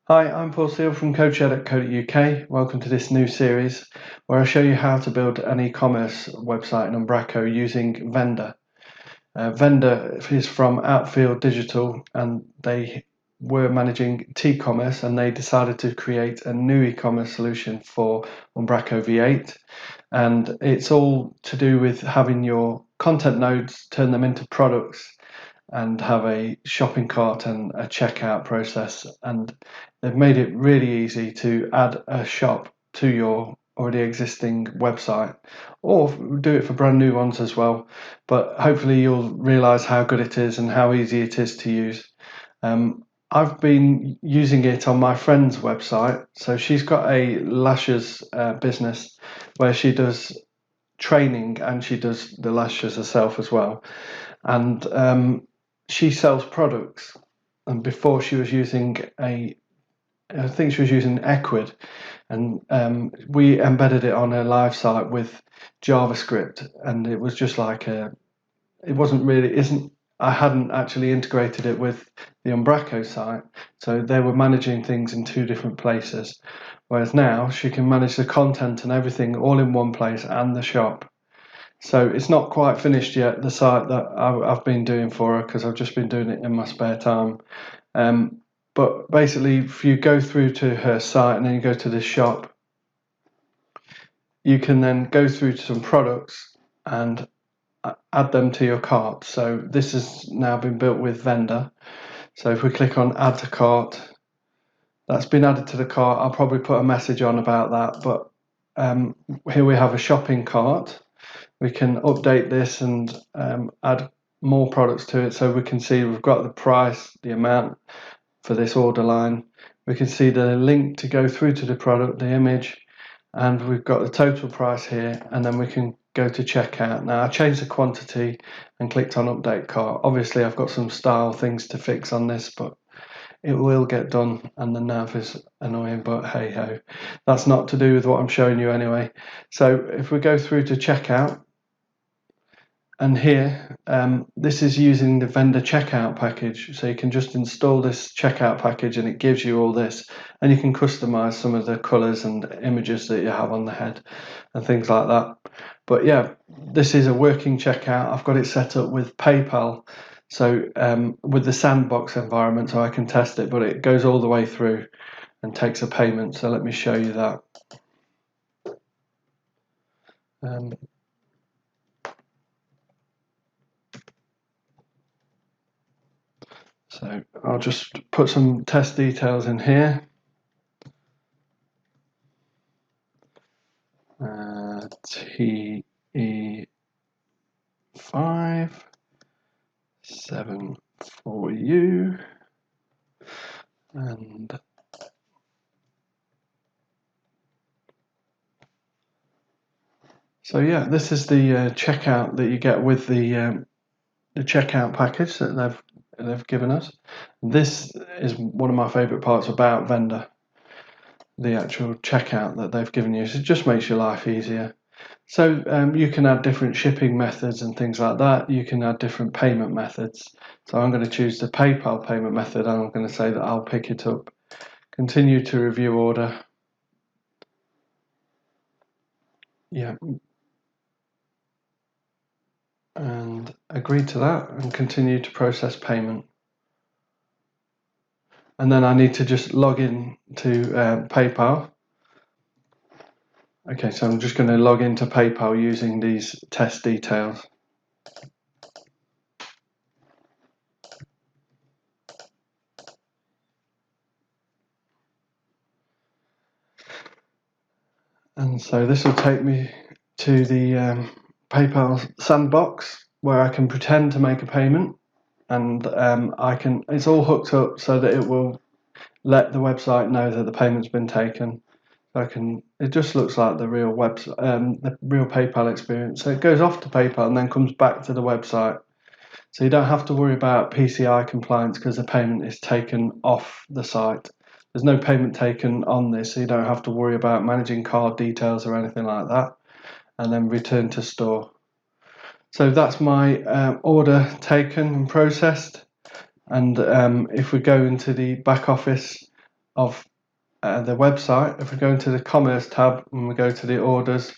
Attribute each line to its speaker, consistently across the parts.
Speaker 1: Hi, I'm Paul Seal from coached.co.uk. Welcome to this new series where I show you how to build an e-commerce website in Umbraco using Vendr. Vendr is from Outfield Digital, and they were managing T-commerce, and they decided to create a new e-commerce solution for Umbraco V8. And it's all to do with having your content nodes, turn them into products, and have a shopping cart and a checkout process. And they've made it really easy to add a shop to your already existing website, or do it for brand new ones as well. But hopefully you'll realize how good it is and how easy it is to use. I've been using it on my friend's website. So she's got a lashes business where she does training and she does the lashes herself as well. And she sells products, and before she was using I think she was using Equid, and we embedded it on her live site with JavaScript, and it was just like it wasn't really isn't I hadn't actually integrated it with the Umbraco site, so they were managing things in two different places, whereas now she can manage the content and everything all in one place and the shop. So it's not quite finished yet, the site that I've been doing for her, because I've just been doing it in my spare time. Um, but basically, if you go through to her site and then you go to the shop, you can then go through to some products and add them to your cart. So this has now been built with Vendr. So if we click on add to cart, that's been added to the cart. I'll probably put a message on about that, but here we have a shopping cart. We can update this and add more products to it, so we can see we've got the price, the amount for this order line. We can see the link to go through to the product, the image, and we've got the total price here, and then we can go to checkout. Now I changed the quantity and clicked on update cart. Obviously I've got some style things to fix on this, but it will get done, and the nav is annoying, but hey ho. That's not to do with what I'm showing you anyway. So if we go through to checkout, and here, this is using the Vendr checkout package. So you can just install this checkout package and it gives you all this. And you can customize some of the colors and images that you have on the head and things like that. But yeah, this is a working checkout. I've got it set up with PayPal. So with the sandbox environment, so I can test it, but it goes all the way through and takes a payment. So let me show you that. So I'll just put some test details in here. TE5 7 for you, and so yeah, this is the checkout that you get with the checkout package that they've given us. This is one of my favorite parts about Vendr, the actual checkout that they've given you. So it just makes your life easier. So you can add different shipping methods and things like that. You can add different payment methods. So I'm going to choose the PayPal payment method, and I'm going to say that I'll pick it up. Continue to review order. Yeah. And agree to that and continue to process payment. And then I need to just log in to PayPal. Okay, so I'm just going to log into PayPal using these test details. And so this will take me to the PayPal sandbox where I can pretend to make a payment, and it's all hooked up so that it will let the website know that the payment's been taken. It just looks like the real the real PayPal experience. So it goes off to PayPal and then comes back to the website. So you don't have to worry about PCI compliance because the payment is taken off the site. There's no payment taken on this, so you don't have to worry about managing card details or anything like that. And then return to store. So that's my order taken and processed. And if we go into the back office, of the website. If we go into the commerce tab and we go to the orders,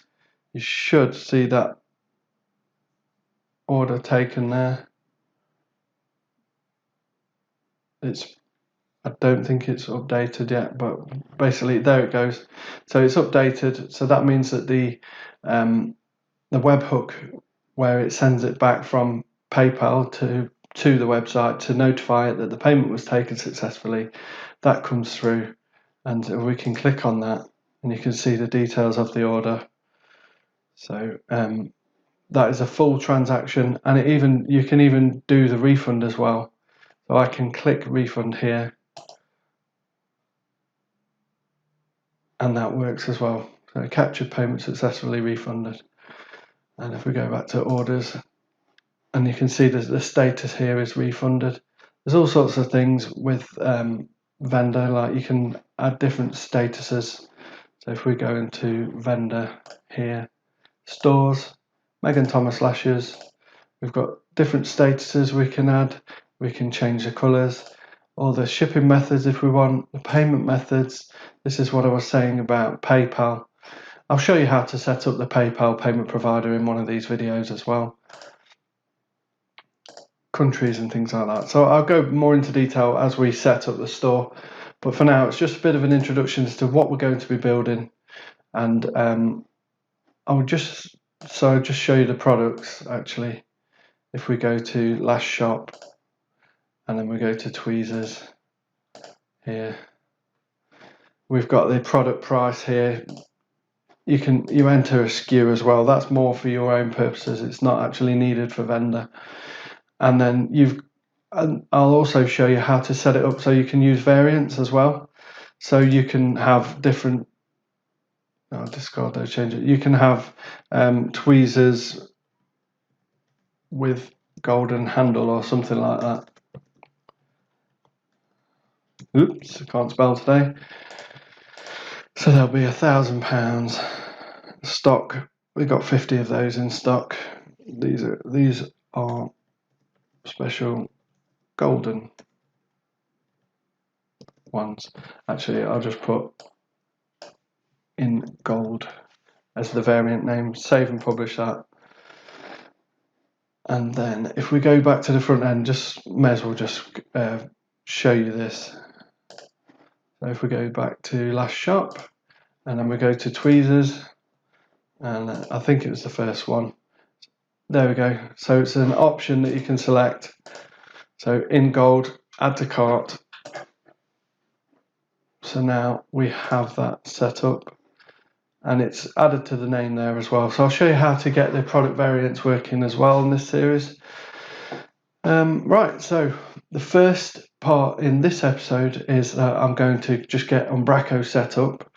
Speaker 1: you should see that order taken there. I don't think it's updated yet, but basically there it goes. So it's updated. So that means that the webhook where it sends it back from PayPal to the website to notify it that the payment was taken successfully, that comes through, and we can click on that and you can see the details of the order. So that is a full transaction, and you can even do the refund as well. So I can click refund here, and that works as well. So captured payment successfully refunded. And if we go back to orders, and you can see that the status here is refunded. There's all sorts of things with Vendr, like you can add different statuses. So if we go into Vendr here, stores, Megan Thomas lashes, we've got different statuses we can add. We can change the colours, all the shipping methods if we want, the payment methods. This is what I was saying about PayPal. I'll show you how to set up the PayPal payment provider in one of these videos as well. Countries and things like that. So I'll go more into detail as we set up the store. But for now, it's just a bit of an introduction as to what we're going to be building. And I'll just show you the products actually. If we go to last shop and then we go to tweezers here, we've got the product price here. You enter a SKU as well. That's more for your own purposes. It's not actually needed for Vendr. And then I'll also show you how to set it up so you can use variants as well. So you can have different, I'll discard those changes. You can have tweezers with golden handle or something like that. Oops, I can't spell today. So there'll be £1,000 stock. We got 50 of those in stock. These are special golden ones. Actually, I'll just put in gold as the variant name, save and publish that. And then if we go back to the front end, may as well just show you this. So if we go back to last shop and then we go to tweezers, and I think it was the first one. There we go. So it's an option that you can select. So in gold, add to cart. So now we have that set up and it's added to the name there as well. So I'll show you how to get the product variants working as well in this series. Right, so the first part in this episode is I'm going to just get Umbraco set up.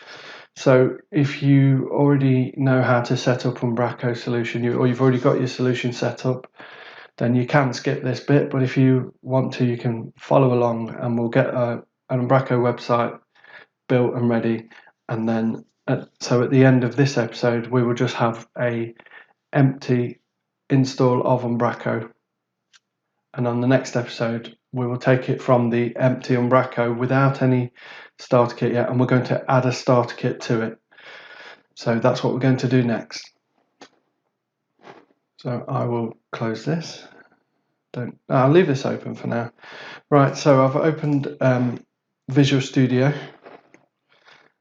Speaker 1: So if you already know how to set up Umbraco solution, or you've already got your solution set up, then you can skip this bit. But if you want to, you can follow along and we'll get an Umbraco website built and ready. And then, so at the end of this episode, we will just have a empty install of Umbraco. And on the next episode, we will take it from the empty Umbraco without any starter kit yet, and we're going to add a starter kit to it. So that's what we're going to do next. So I will close this. I'll leave this open for now. Right, so I've opened Visual Studio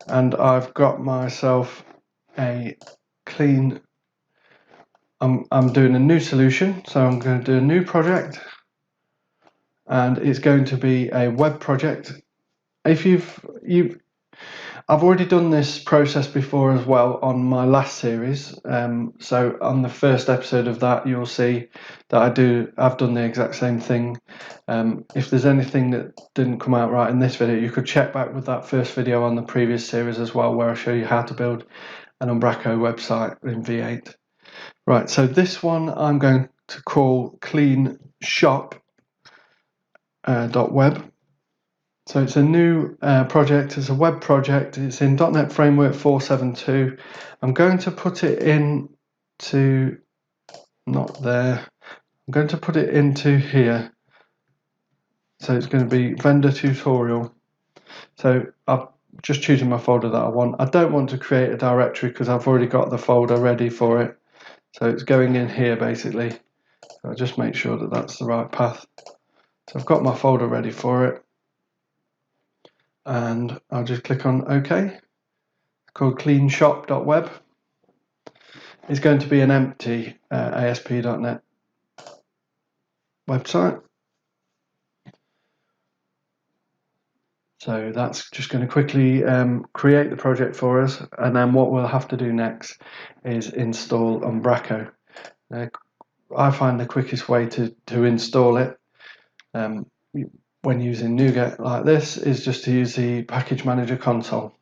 Speaker 1: and I've got myself a clean, I'm doing a new solution, so I'm going to do a new project and it's going to be a web project. If I've already done this process before as well on my last series. So on the first episode of that, you'll see that I've done the exact same thing. If there's anything that didn't come out right in this video, you could check back with that first video on the previous series as well, where I show you how to build an Umbraco website in V8. Right, so this one I'm going to call clean shop .web. So it's a new project, it's a web project, it's in .NET Framework 4.7.2. I'm going to put it into, not there, I'm going to put it into here. So it's going to be vendor tutorial. So I'm just choosing my folder that I want. I don't want to create a directory because I've already got the folder ready for it. So it's going in here basically. So I'll just make sure that that's the right path. So I've got my folder ready for it. And I'll just click on OK. It's called cleanshop.web. It's going to be an empty ASP.NET website. So that's just going to quickly create the project for us, and then what we'll have to do next is install Umbraco. I find the quickest way to install it when using NuGet like this is just to use the package manager console.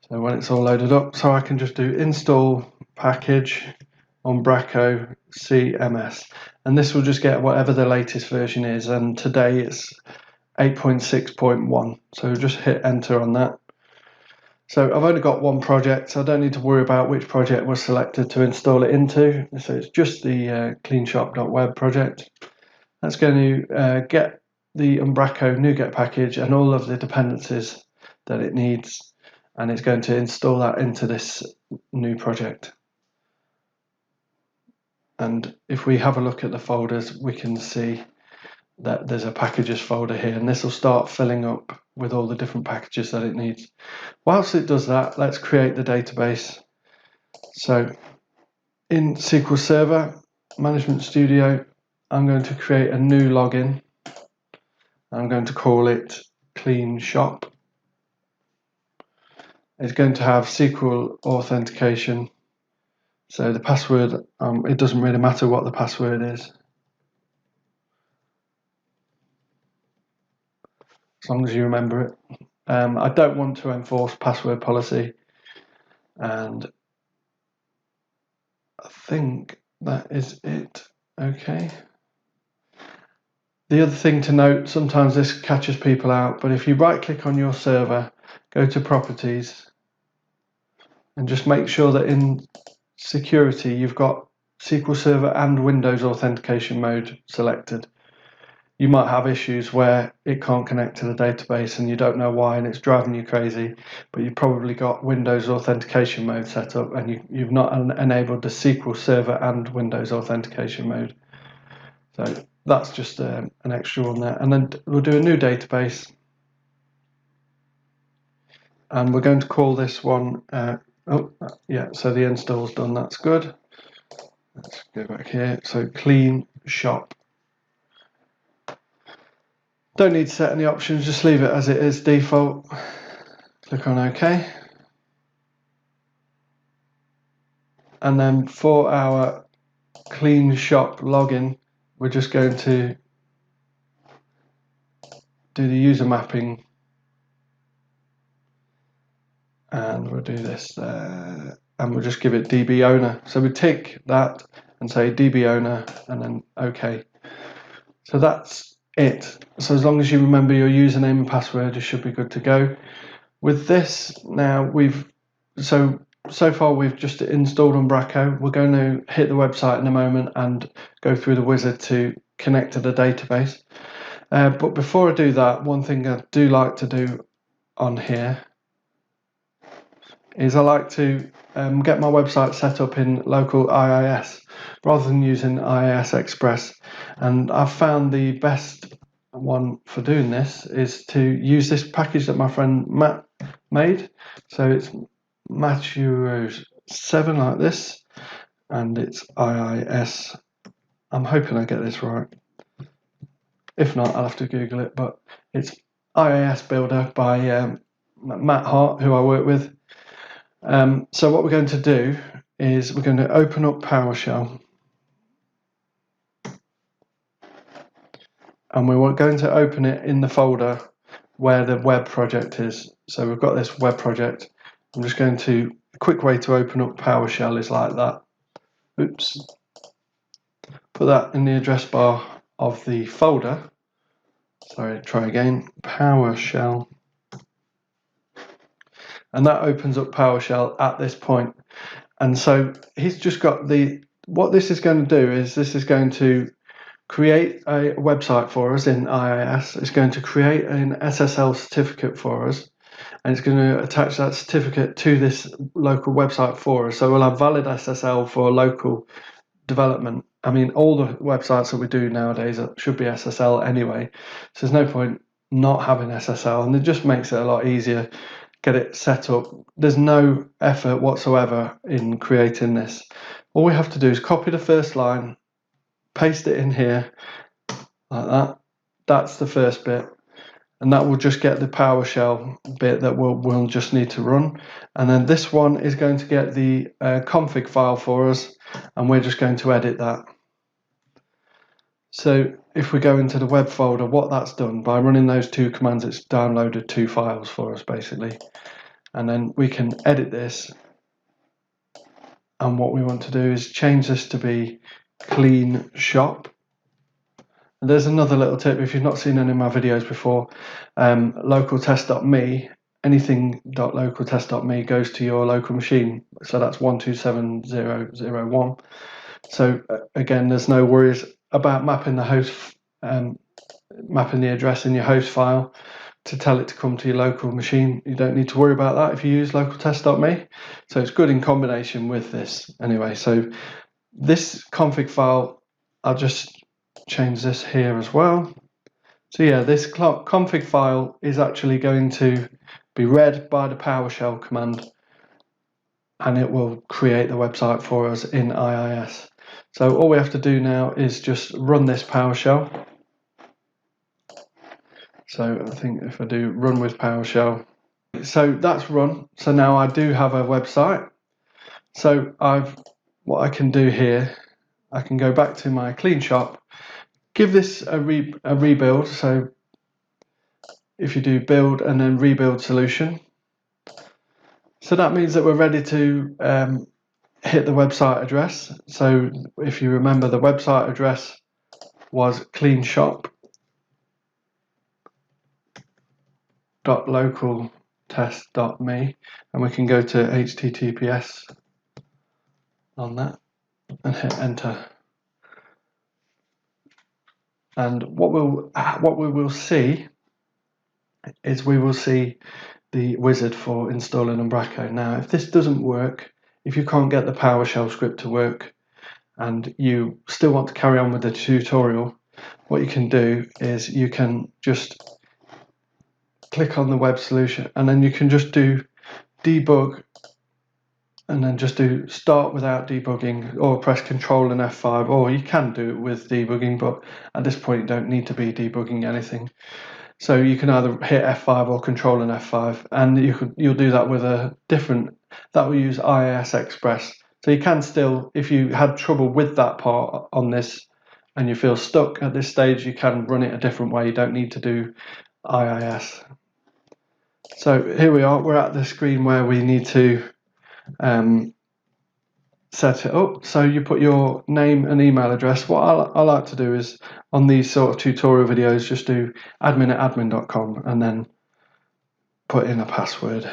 Speaker 1: So when it's all loaded up, so I can just do install package Umbraco CMS, and this will just get whatever the latest version is, and today it's 8.6.1, so just hit enter on that. So I've only got one project, so I don't need to worry about which project was selected to install it into. So it's just the cleanshop.web project. That's going to get the Umbraco NuGet package and all of the dependencies that it needs, and it's going to install that into this new project. And if we have a look at the folders, we can see that there's a packages folder here, and this will start filling up with all the different packages that it needs. Whilst it does that, let's create the database. So in SQL Server Management Studio, I'm going to create a new login. I'm going to call it Clean Shop. It's going to have SQL authentication. So the password, it doesn't really matter what the password is, as long as you remember it. I don't want to enforce password policy, and I think that is it. Okay. The other thing to note, sometimes this catches people out, but if you right click on your server, go to properties, and just make sure that in security you've got SQL Server and Windows authentication mode selected. You might have issues where it can't connect to the database and you don't know why, and it's driving you crazy, but you've probably got Windows authentication mode set up and you've not enabled the SQL Server and Windows authentication mode. So that's just an extra one there. And then we'll do a new database, and we're going to call this one, so the install's done, that's good. Let's go back here, so clean shop. Don't need to set any options, just leave it as it is default. Click on OK. And then for our clean shop login, we're just going to do the user mapping, and we'll do this there, and we'll just give it DB owner. So we tick that and say DB owner and then OK. So that's it. So as long as you remember your username and password, you should be good to go. With this now, so far we've just installed Umbraco. We're going to hit the website in a moment and go through the wizard to connect to the database. But before I do that, one thing I do like to do on here is I like to get my website set up in local IIS rather than using IIS Express. And I've found the best one for doing this is to use this package that my friend Matt made. So it's Matthews 7 like this, and it's IIS. I'm hoping I get this right. If not, I'll have to Google it, but it's IIS Builder by Matt Hart, who I work with. So what we're going to do is we're going to open up PowerShell, and we're going to open it in the folder where the web project is. So we've got this web project. I'm just going to, a quick way to open up PowerShell is like that. Oops. Put that in the address bar of the folder. Sorry, try again. PowerShell. And that opens up PowerShell at this point. And so he's just got what this is going to do is this is going to create a website for us in IIS. It's going to create an SSL certificate for us, and it's going to attach that certificate to this local website for us. So we'll have valid SSL for local development. I mean, all the websites that we do nowadays should be SSL anyway, so there's no point not having SSL, and it just makes it a lot easier. Get it set up. There's no effort whatsoever in creating this. All we have to do is copy the first line, paste it in here like that. That's the first bit, and that will just get the PowerShell bit that we'll just need to run. And then this one is going to get the config file for us, and we're just going to edit that. So if we go into the web folder, what that's done by running those two commands, it's downloaded two files for us basically. And then we can edit this, and what we want to do is change this to be clean shop. And there's another little tip: if you've not seen any of my videos before, localtest.me, anything.localtest.me goes to your local machine, so that's 127.0.0.1. So again, there's no worries about mapping the host, mapping the address in your host file to tell it to come to your local machine. You don't need to worry about that if you use localtest.me. So it's good in combination with this anyway. So this config file, I'll just change this here as well. So yeah, this config file is actually going to be read by the PowerShell command, and it will create the website for us in IIS. So all we have to do now is just run this PowerShell. So I think if I do run with PowerShell, so that's run. So now I do have a website. So what I can do here, I can go back to my clean shop, give this a rebuild. So if you do build and then rebuild solution, so that means that we're ready to hit the website address. So if you remember, the website address was cleanshop.localtest.me, and we can go to HTTPS on that and hit enter. And what we will see is we will see the wizard for installing Umbraco. Now, if this doesn't work, if you can't get the PowerShell script to work and you still want to carry on with the tutorial, what you can do is you can just click on the web solution, and then you can just do debug, and then just do start without debugging, or press Control and F5, or you can do it with debugging, but at this point you don't need to be debugging anything. So you can either hit F5 or Control and F5, and you'll do that with a different, that will use IIS Express. So you can still, if you had trouble with that part on this and you feel stuck at this stage, you can run it a different way. You don't need to do IIS. So here we are, we're at the screen where we need to set it up. So you put your name and email address. What I like to do is, on these sort of tutorial videos, just do admin@admin.com and then put in a password.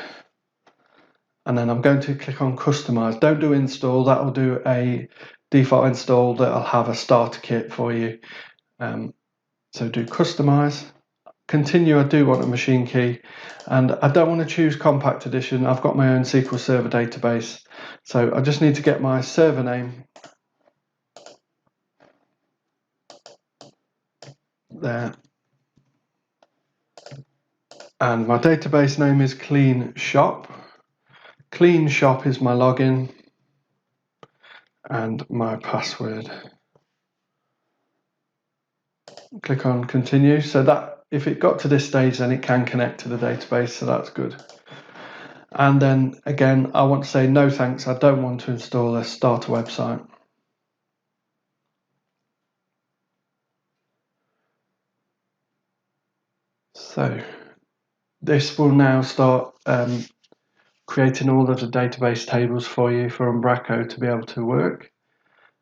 Speaker 1: And then I'm going to click on customize. Don't do install, that will do a default install that'll have a starter kit for you. So do customize. Continue, I do want a machine key, and I don't want to choose compact edition. I've got my own SQL Server database, so I just need to get my server name there, and my database name is Clean Shop. Clean Shop is my login and my password. Click on continue, so that if it got to this stage, then it can connect to the database, so that's good. And then again, I want to say no thanks, I don't want to install a starter website. So this will now start creating all of the database tables for you for Umbraco to be able to work.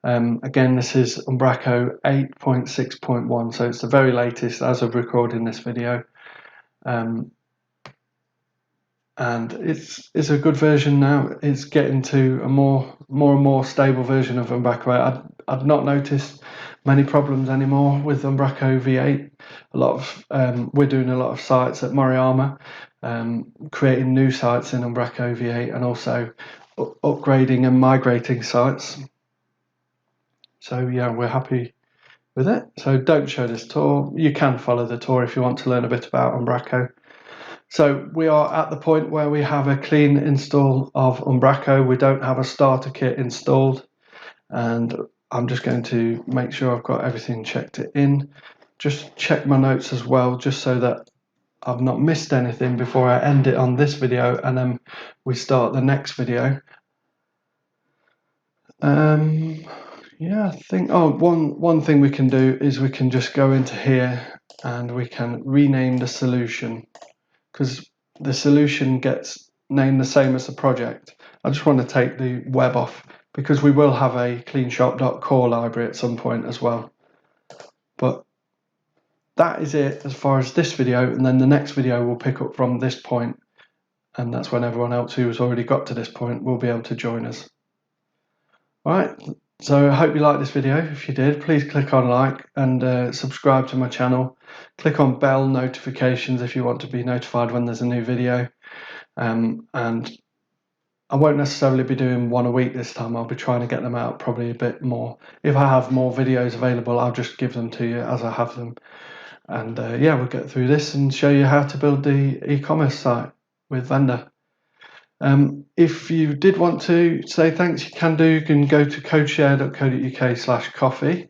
Speaker 1: Again, this is Umbraco 8.6.1, so it's the very latest as of recording this video. And it's a good version now. It's getting to a more and more stable version of Umbraco. I've not noticed many problems anymore with Umbraco V8. We're doing a lot of sites at Moriyama, creating new sites in Umbraco V8, and also upgrading and migrating sites. So yeah, we're happy with it. So don't show this tour. You can follow the tour if you want to learn a bit about Umbraco. So we are at the point where we have a clean install of Umbraco. We don't have a starter kit installed, and I'm just going to make sure I've got everything checked in. Just check my notes as well, just so that I've not missed anything before I end it on this video and then we start the next video. Yeah, I think, one thing we can do is we can just go into here and we can rename the solution, because the solution gets named the same as the project. I just want to take the web off because we will have a cleanshop.core library at some point as well. But that is it as far as this video, and then the next video will pick up from this point, and that's when everyone else who has already got to this point will be able to join us. Alright, so I hope you liked this video. If you did, please click on like and subscribe to my channel. Click on bell notifications if you want to be notified when there's a new video. And I won't necessarily be doing one a week this time. I'll be trying to get them out probably a bit more. If I have more videos available, I'll just give them to you as I have them. And yeah, we'll get through this and show you how to build the e-commerce site with Vendr. If you did want to say thanks, you can do. You can go to codeshare.co.uk/coffee.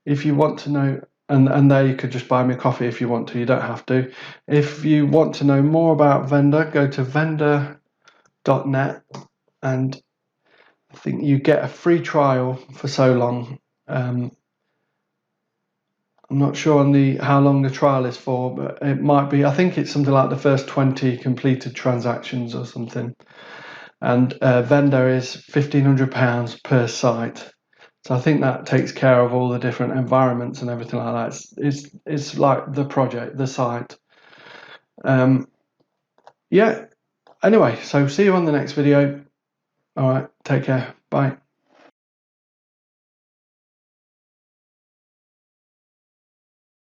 Speaker 1: If you want to know, and there you could just buy me a coffee if you want to. You don't have to. If you want to know more about Vendr, go to vendr.net, and I think you get a free trial for so long. I'm not sure on how long the trial is for, but it might be, I think it's something like the first 20 completed transactions or something. And Vendr is £1,500 per site. So I think that takes care of all the different environments and everything like that. It's like the project, the site. Yeah, anyway, so see you on the next video. All right, take care. Bye.